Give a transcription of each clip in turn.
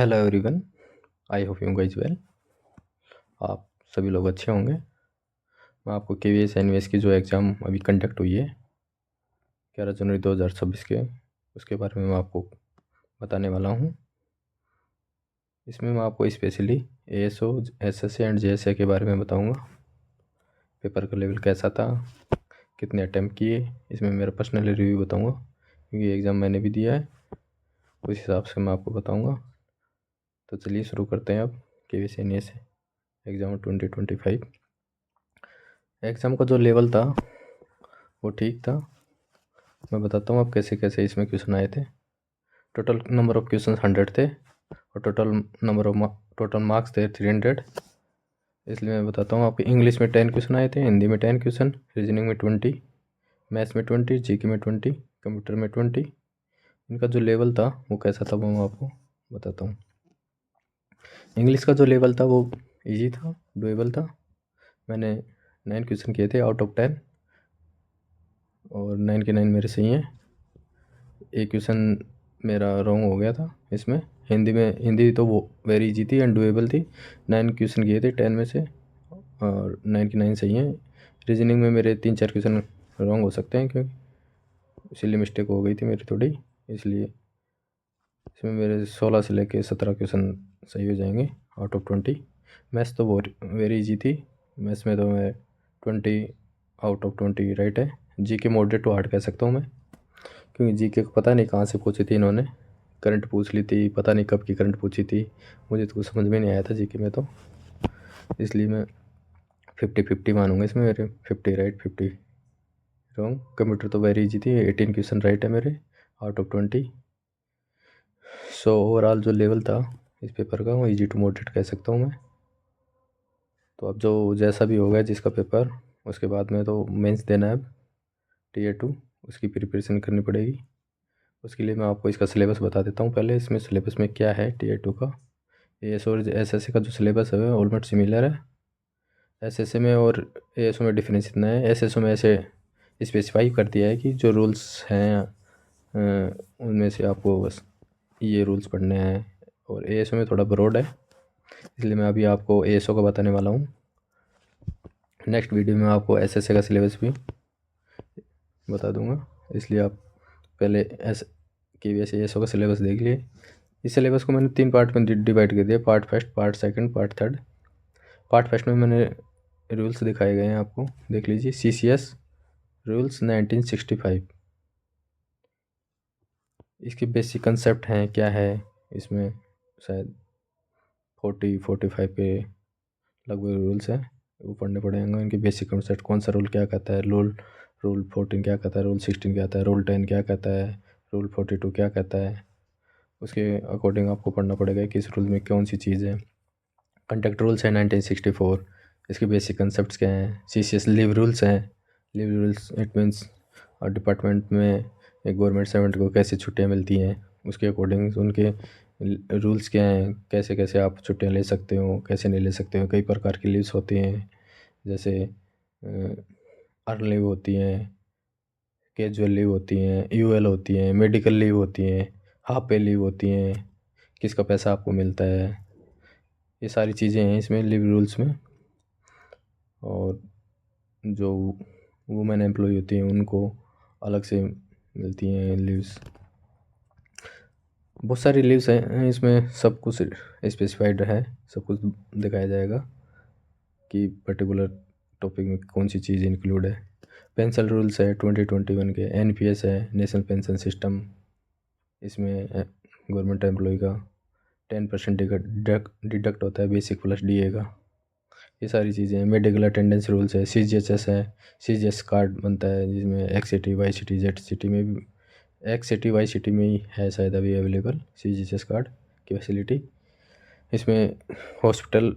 Hello everyone, I hope you guys well. आप सभी लोग अच्छे होंगे। मैं आपको KVS NVS की जो एग्ज़ाम अभी कंडक्ट हुई है 11 जनवरी 2026 के, उसके बारे में मैं आपको बताने वाला हूँ। इसमें मैं आपको specially ASO, SSA and JSA के बारे में बताऊँगा। पेपर का लेवल कैसा था, कितने अटैम्प्ट किए, इसमें मेरा पर्सनल रिव्यू बताऊँगा क्योंकि एग्ज़ाम मैंने भी दिया है, उस हिसाब से मैं आपको बताऊँगा। तो चलिए शुरू करते हैं अब KVS NVS एग्ज़ाम 2025। एग्ज़ाम का जो लेवल था वो ठीक था। मैं बताता हूँ आप कैसे कैसे इसमें क्वेश्चन आए थे। टोटल नंबर ऑफ क्वेश्चन 100 थे और टोटल मार्क्स थे 300। इसलिए मैं बताता हूँ आपके इंग्लिश में 10 क्वेश्चन आए थे, हिंदी में 10 क्वेश्चन, रीजनिंग में 20, मैथ्स में 20, जीके में 20, कंप्यूटर में 20। इनका जो लेवल था वो कैसा था वो मैं आपको बताता हूँ। इंग्लिश का जो लेवल था वो ईजी था, डुएबल था। मैंने 9 क्वेश्चन किए थे आउट ऑफ 10 और 9 के 9 मेरे सही हैं। एक क्वेश्चन मेरा रॉन्ग हो गया था इसमें। हिंदी तो वो वेरी इजी थी एंड डुएबल थी। 9 क्वेश्चन किए थे 10 में से और 9 के 9 सही हैं। रीजनिंग में मेरे 3-4 क्वेश्चन रॉन्ग हो सकते हैं क्योंकि इसीलिए मिस्टेक हो गई थी मेरी थोड़ी, इसलिए इसमें मेरे 16 से लेके 17 क्वेश्चन सही हो जाएंगे आउट ऑफ 20। मैथ्स तो बहुत वेरी इजी थी, मैथ्स में तो मैं 20 आउट ऑफ 20 राइट है। जीके मॉडरेट टू हार्ड कह सकता हूँ मैं, क्योंकि जीके को पता नहीं कहाँ से पूछी थी इन्होंने, करंट पूछ ली थी, पता नहीं कब की करंट पूछी थी, मुझे तो कुछ समझ में नहीं आया था जीके में, तो इसलिए मैं 50-50 मानूंगा इसमें। मेरे 50 राइट 50 रॉन्ग। कंप्यूटर तो वेरी इजी थी, 18 क्वेश्चन राइट है मेरे आउट ऑफ 20। सो ओवरऑल जो लेवल था इस पेपर का वो ईजी टू मॉडरेट कह सकता हूँ मैं। तो अब जो जैसा भी होगा जिसका पेपर, उसके बाद में तो मेंस देना है अब Tier 2, उसकी प्रिपरेशन करनी पड़ेगी। उसके लिए मैं आपको इसका सिलेबस बता देता हूँ पहले। इसमें सिलेबस में क्या है Tier 2 का। ASO और SSA का जो सिलेबस है ऑलमोस्ट सिमिलर है। SSA में और ASO में डिफरेंस इतना है, SSO में ऐसे स्पेसिफाई कर दिया है कि जो रूल्स हैं उनमें से आपको बस ये रूल्स पढ़ने हैं, और ASO में थोड़ा ब्रॉड है, इसलिए मैं अभी आपको ASO का बताने वाला हूँ। नेक्स्ट वीडियो में आपको SSA का सिलेबस भी बता दूंगा, इसलिए आप पहले KVS ASO का सिलेबस देख लिए। इस सिलेबस को मैंने 3 पार्ट में डिवाइड कर दिया, part first, part second, part third. Part first में मैंने रूल्स दिखाए गए हैं, आपको देख लीजिए। CCS रूल्स 1965, इसके बेसिक कंसेप्ट हैं क्या है, इसमें शायद 40-45 के लगभग रूल्स हैं, वो पढ़ने पड़ेंगे। इनके बेसिक कंसेप्ट, कौन सा रूल क्या कहता है, रूल 14 क्या कहता है, रूल 16 क्या कहता है, रूल 10 क्या कहता है, रूल 42 क्या कहता है, उसके अकॉर्डिंग आपको पढ़ना पड़ेगा किस रूल में कौन सी चीज़ है। कंडक्ट रूल्स है 1964, इसके बेसिक कंसेप्ट क्या हैं। CCS लीव रूल्स हैं। Leave rules it means department में एक गवर्नमेंट सर्वेंट को कैसे छुट्टियां मिलती हैं, उसके अकॉर्डिंग उनके रूल्स क्या हैं, कैसे कैसे आप छुट्टियां ले सकते हो, कैसे नहीं ले सकते हो। कई प्रकार की लीव्स होती हैं, जैसे अर्न लीव होती हैं, कैजुअल लीव होती हैं, UL होती हैं, मेडिकल लीव होती हैं, हाफ पे लीव होती हैं, किसका पैसा आपको मिलता है, ये सारी चीज़ें हैं इसमें लीव रूल्स में। और जो वुमेन एम्प्लॉय होती हैं उनको अलग से मिलती हैं लीव्स। बहुत सारी लीव्स हैं इसमें, सब कुछ स्पेसिफाइड है, सब कुछ दिखाया जाएगा कि पर्टिकुलर टॉपिक में कौन सी चीज़ इंक्लूड है। पेंशन रूल्स है 2021 के, NPS है, नेशनल पेंशन सिस्टम। इसमें गवर्नमेंट एम्प्लॉय का 10% डिडक्ट होता है बेसिक प्लस DA का। ये सारी चीज़ें हैं। मेडिकल अटेंडेंस रूल्स है, CGHS है, CGS कार्ड बनता है जिसमें XCT YCT ZCT में भी, XCT YCT में ही है शायद अभी अवेलेबल CGHS कार्ड की फैसिलिटी। इसमें हॉस्पिटल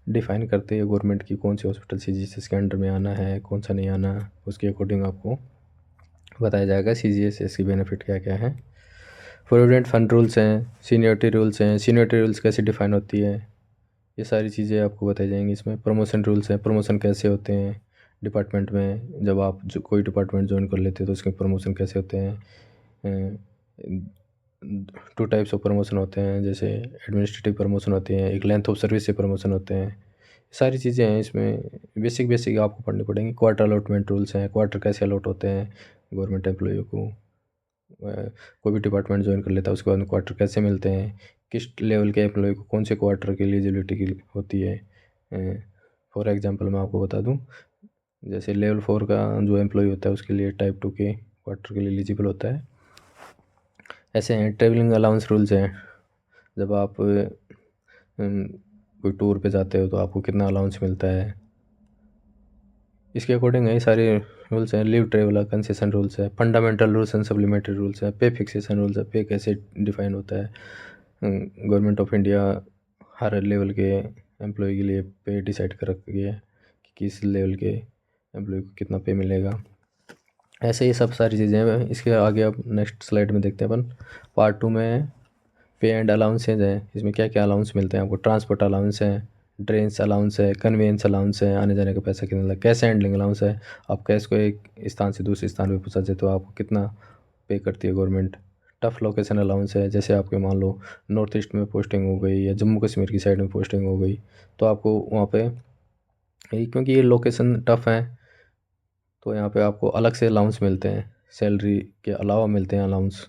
डिफ़ाइन करते हैं गवर्नमेंट की कौन सी हॉस्पिटल CGHS के अंडर में आना है, कौन सा नहीं आना, उसके अकॉर्डिंग आपको बताया जाएगा CGHS की बेनिफिट क्या क्या है। प्रोविडेंट फंड रूल्स हैं, सीनियरिटी रूल्स हैं, सीनियरिटी रूल्स कैसे डिफ़ाइन होती है, ये सारी चीज़ें आपको बताई जाएंगी इसमें। प्रमोशन रूल्स हैं, प्रमोशन कैसे होते हैं डिपार्टमेंट में, जब आप जो कोई डिपार्टमेंट ज्वाइन कर लेते हैं तो उसके प्रमोशन कैसे होते हैं। 2 टाइप्स ऑफ प्रमोशन होते हैं, जैसे एडमिनिस्ट्रेटिव प्रमोशन होती हैं, एक लेंथ ऑफ सर्विस से प्रमोशन होते हैं। सारी चीज़ें हैं इसमें, बेसिक आपको पढ़नी पड़ेंगी। क्वार्टर अलॉटमेंट रूल्स हैं, क्वार्टर कैसे अलॉट होते हैं गवर्नमेंट एम्प्लॉई को। कोई भी डिपार्टमेंट ज्वाइन कर लेता है उसके बाद में क्वार्टर कैसे मिलते हैं, किस लेवल के एम्प्लॉय को कौन से क्वार्टर की एलिजिबिलिटी की होती है। फॉर एग्जांपल मैं आपको बता दूं, जैसे लेवल 4 का जो एम्प्लॉय होता है उसके लिए टाइप 2 के क्वार्टर के लिए एलिजिबल होता है। ऐसे हैं ट्रेवलिंग अलाउंस रूल्स हैं, जब आप कोई टूर पे जाते हो तो आपको कितना अलाउंस मिलता है, इसके अकॉर्डिंग है सारे रूल्स हैं। लीव ट्रेवल कंसेशन रूल्स है, fundamental rules and supplementary rules है, पे फिक्सेशन रूल्स है, पे कैसे डिफाइन होता है। Government of India her level के एम्प्लॉय के लिए पे डिसाइड कर रखी है कि किस लेवल के एम्प्लॉय को कितना पे मिलेगा। ऐसे ही सब सारी चीज़ें हैं। इसके आगे अब नेक्स्ट स्लाइड में देखते हैं अपन। पार्ट 2 में पे एंड अलाउंसेज हैं, इसमें क्या क्या अलाउंस मिलते हैं आपको। ट्रांसपोर्ट अलाउंस है, ड्रेन्स अलाउंस है, कन्वेंस अलाउंस है, आने जाने का पैसा कितना लगता है, कैश हैंडलिंग अलाउंस है, आप कैश को एक स्थान से दूसरे स्थान पे पहुँचाते तो आपको कितना पे करती है गवर्नमेंट। टफ लोकेशन अलाउंस है, जैसे आपके मान लो नॉर्थ ईस्ट में पोस्टिंग हो गई या जम्मू कश्मीर की साइड में पोस्टिंग हो गई तो आपको वहाँ पे, क्योंकि ये लोकेशन टफ है तो यहाँ पे आपको अलग से अलाउंस मिलते हैं, सैलरी के अलावा मिलते हैं अलाउंस,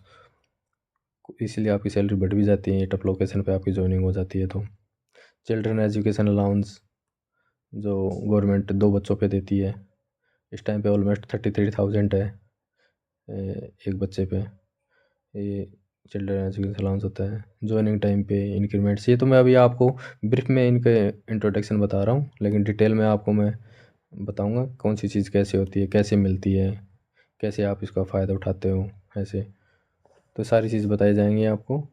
इसलिए आपकी सैलरी बढ़ भी जाती है ये टफ लोकेशन पे आपकी ज्वाइनिंग हो जाती है तो। चिल्ड्रन एजुकेशन अलाउंस जो गवर्नमेंट 2 बच्चों पे देती है, इस टाइम पे ऑलमोस्ट 33,000 है एक बच्चे पे, ये चिल्ड्रन एजुकेशन अलाउंस होता है। ज्वाइनिंग टाइम पे इंक्रीमेंट्स, ये तो मैं अभी आपको ब्रीफ में इनके इंट्रोडक्शन बता रहा हूँ, लेकिन डिटेल में आपको मैं बताऊँगा कौन सी चीज़ कैसे होती है, कैसे मिलती है, कैसे आप इसका फ़ायदा उठाते हो, ऐसे तो सारी चीज़ बताई जाएंगी आपको।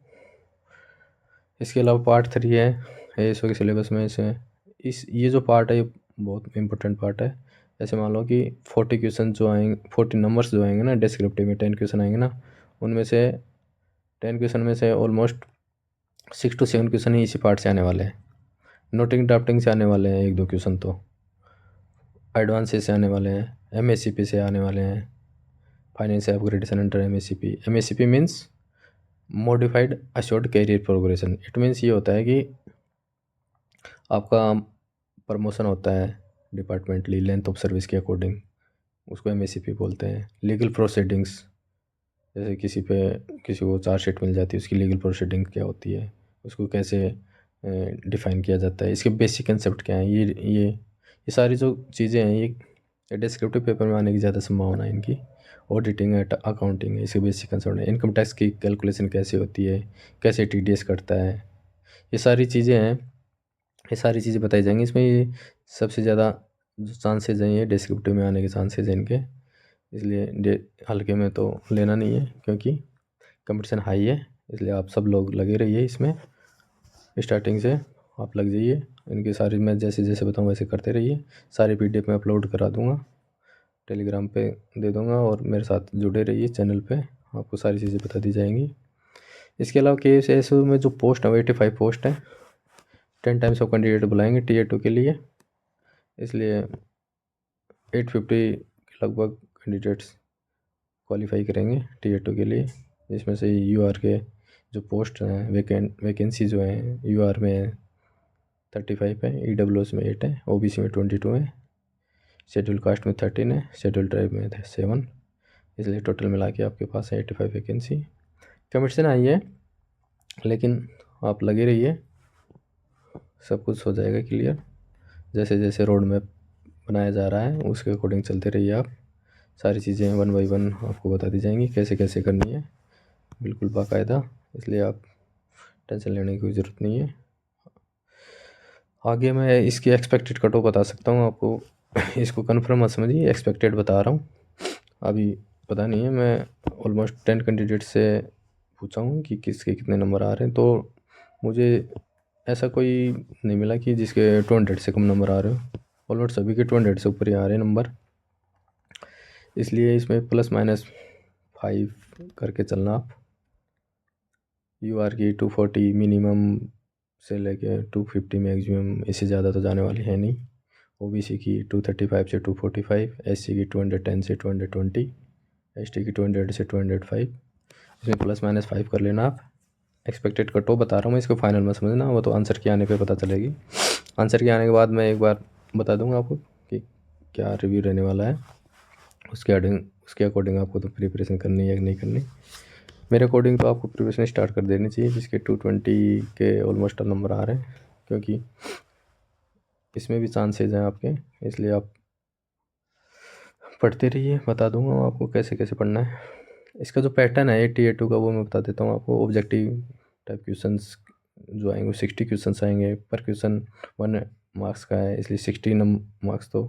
इसके अलावा पार्ट 3 है एएसओ के सिलेबस में से, इस ये जो पार्ट है ये बहुत इंपॉर्टेंट पार्ट है। ऐसे मान लो कि 40 क्वेश्चन जो आएंगे, 40 नंबर्स जो आएंगे ना डिस्क्रिप्टिव में, 10 क्वेश्चन आएंगे ना, उनमें से 10 क्वेश्चन में से ऑलमोस्ट 6 to 7 क्वेश्चन ही इसी पार्ट से आने वाले हैं। नोटिंग ड्राफ्टिंग से आने वाले हैं 1-2 क्वेश्चन, तो एडवांसेस से आने वाले हैं, एमएससीपी से आने वाले हैं, finance upgradation under MSCP. MSCP means modified assured career progression. It means ये होता है कि आपका प्रमोशन होता है डिपार्टमेंटली लेंथ ऑफ सर्विस के अकॉर्डिंग, उसको एमएससीपी बोलते हैं। लीगल प्रोसीडिंग्स, जैसे किसी को चार्जशीट मिल जाती है, उसकी लीगल प्रोसीडिंग क्या होती है, उसको कैसे डिफ़ाइन किया जाता है, इसके बेसिक कंसेप्ट क्या हैं, ये सारी जो चीज़ें हैं ये डिस्क्रिप्टिव पेपर में आने की ज़्यादा संभावना है इनकी। ऑडिटिंग है, अकाउंटिंग है, इसके बेसिक कंसेप्ट है। इनकम टैक्स की कैलकुलेशन कैसे होती है, कैसे टीडीएस करता है, ये सारी चीज़ें हैं, ये सारी चीज़ें बताई जाएंगी इसमें। ये सबसे ज़्यादा जो चांसेज हैं ये डिस्क्रिप्टिव में आने के चांसेज हैं इनके, इसलिए हल्के में तो लेना नहीं है क्योंकि कंपटीशन हाई है, इसलिए आप सब लोग लगे रहिए इसमें, स्टार्टिंग से आप लग जाइए। इनकी सारी मैं जैसे जैसे बताऊँ वैसे करते रहिए। सारी पीडीएफ में अपलोड करा दूँगा, टेलीग्राम पे दे दूँगा, और मेरे साथ जुड़े रहिए चैनल पे, आपको सारी चीज़ें बता दी जाएंगी। इसके अलावा केएसएसओ में जो पोस्ट है 85 पोस्ट है, 10 टाइम्स ऑफ कैंडिडेट बुलाएंगे टीयर 2 के लिए, इसलिए 850 के लगभग कैंडिडेट्स क्वालिफाई करेंगे टीयर 2 के लिए, जिसमें से यूआर के जो पोस्ट हैं वैकेंसी जो हैं यूआर में 35 है, ईडब्ल्यूएस में 8 है, ओबीसी में 22 है, शेड्यूल कास्ट में 13 है, शेड्यूल ट्राइब में 7, इसलिए टोटल मिला के आपके पास है 85 वैकेंसी। कमीशन आई है, लेकिन आप लगे रहिए, सब कुछ हो जाएगा क्लियर। जैसे जैसे रोड मैप बनाया जा रहा है उसके अकॉर्डिंग चलते रहिए आप, सारी चीज़ें 1 by 1 आपको बता दी जाएंगी कैसे कैसे करनी है, बिल्कुल बाकायदा, इसलिए आप टेंशन लेने की कोई ज़रूरत नहीं है। आगे मैं इसकी एक्सपेक्टेड कट ऑफ बता सकता हूँ आपको, इसको कन्फर्म मत समझिए, एक्सपेक्टेड बता रहा हूँ, अभी पता नहीं है। मैं ऑलमोस्ट 10 कैंडिडेट से पूछा हूँ कि किसके कितने नंबर आ रहे हैं, तो मुझे ऐसा कोई नहीं मिला कि जिसके 200 से कम नंबर आ रहे हो, ऑलमोस्ट सभी के 200 से ऊपर ही आ रहे हैं नंबर, इसलिए इसमें ±5 करके चलना आप। यूआर की 240 मिनिमम से लेके 250 मैक्सिमम, इससे ज़्यादा तो जाने वाली है नहीं। ओबीसी की 235 से 245, एससी की 210 से 220, एसटी की 200 से 205, इसमें +-5 कर लेना आप। एक्सपेक्टेड कट ऑफ बता रहा हूँ मैं, इसको फाइनल में समझना, वो तो आंसर के आने पे पता चलेगी। आंसर के आने के बाद मैं एक बार बता दूंगा आपको कि क्या रिव्यू रहने वाला है। उसके अकॉर्डिंग आपको तो प्रिपरेशन करनी है या नहीं करनी। मेरे अकॉर्डिंग तो आपको प्रिपरेशन स्टार्ट कर देनी चाहिए, जिसके 220 के ऑलमोस्ट नंबर आ रहे हैं, क्योंकि इसमें भी चांसेज हैं आपके, इसलिए आप पढ़ते रहिए। बता दूंगा मैं आपको कैसे कैसे पढ़ना है। इसका जो पैटर्न है 80-82 का, वो मैं बता देता हूँ आपको। ऑब्जेक्टिव टाइप क्वेश्चंस जो आएंगे 60 क्वेश्चंस आएंगे पर क्वेश्चन 1 मार्क्स का है, इसलिए 60 मार्क्स तो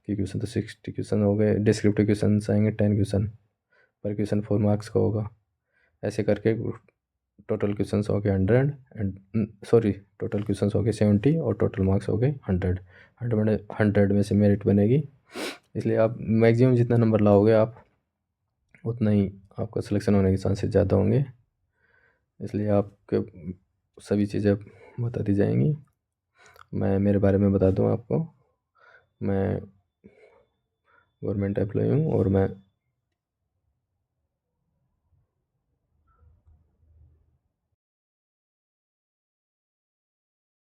कि क्वेश्चन तो 60 क्वेश्चन हो गए। डिस्क्रिप्टिव क्वेश्चन आएंगे 10 क्वेश्चन, पर क्वेश्चन 4 मार्क्स का होगा। ऐसे करके टोटल क्वेश्चंस हो गए 100 एंड सॉरी टोटल क्वेश्चंस हो गए 70 और टोटल मार्क्स हो गए 100। 100 में से मेरिट बनेगी, इसलिए आप मैक्सिमम जितना नंबर लाओगे आप उतना ही आपका सिलेक्शन होने के चांसेस ज़्यादा होंगे। इसलिए आपके सभी चीज़ें बता दी जाएंगी। मैं मेरे बारे में बता दूं आपको, मैं गवर्नमेंट एम्प्लॉय हूँ और मैं